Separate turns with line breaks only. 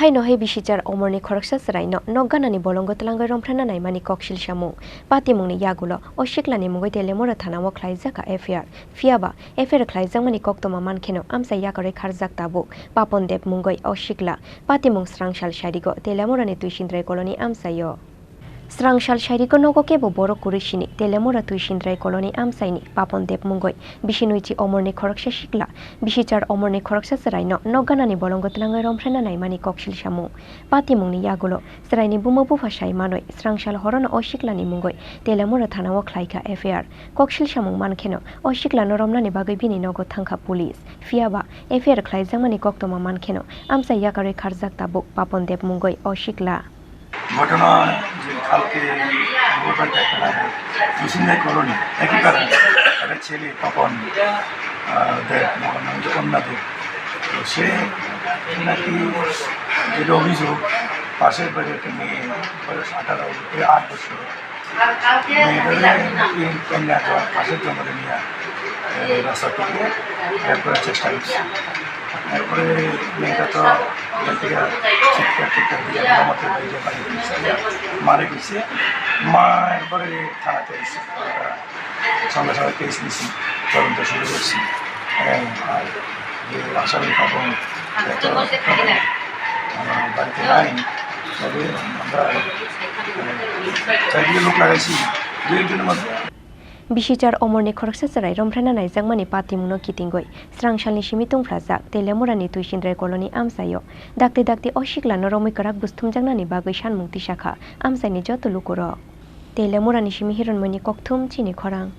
hai no hai bisichar omorni khoroksa sarai no nogganani bolongo tlangai romphana nai mani koksil samung pati mungni yagulo oshiklani mungoi telemora thana wo khlaijaka FIR fiaba FIR khlaijak mani koktoma mankheno amsa yakare kharjak tabu papon deb mungoi oshikla pati mung srangshal sharigo telemorani tuishindrai koloni amsayo Srangshal Shairiko nogo kebo boro kurishini telemora tuishindrai koloni amsaini papon deb mungoi bishinuichi omorni khoroksa shikla bishichar omorni khoroksa sarai no nogganani bolongo tlangai romphana nai mani koksil samung pati mungni yagulo sraini bumobu phashai manoi Srangshal horono oshiklani mungoi telemora thanao khlaika FIR koksil samung mankheno oshikla no romnani bagai bini nogo thangkha police fiaba FIR khlaijamani koktoma mankheno amsa yakare kharjak tabu papon deb mungoi oshikla
ঘটনা যে কালকে মুসিন্দাই colony একই কারণে একটা ছেলে তপন দেব কন্যাদেব তো সে নাকি যেটা অভিযোগ পাশের বাড়ি একটা মেয়ে বয়স 8 বছর মেয়েটাকে কন্যা পাশের জঙ্গলে নিয়ে রাস্তা থেকে বের করার চেষ্টা করছে তারপরে মেয়েটা তো এখান থেকে চিৎকার দিয়ে আমাকে বাইরে বাড়ি মারে গেছে মা একবারে থানাতে এসে সঙ্গে সঙ্গে কেস নিয়েছি তদন্ত শুরু করছি আর যে আসামি তখন বাড়িতে নাই তবে আমরা চারিদিকে লোক লাগাইছি 2-1 মধ্যে
Bishichar omorni khoroksa sarai romphana nai jangmani pati mungno kitingoi Srangshalni simitung phrajak telemorani tuishindrai koloni amsayo dakte oshikla no romoi karak busthum jangnani bagoi sanmung tisakha amsaini joto lukoro telemorani simi hironmoni kokthum chini khorang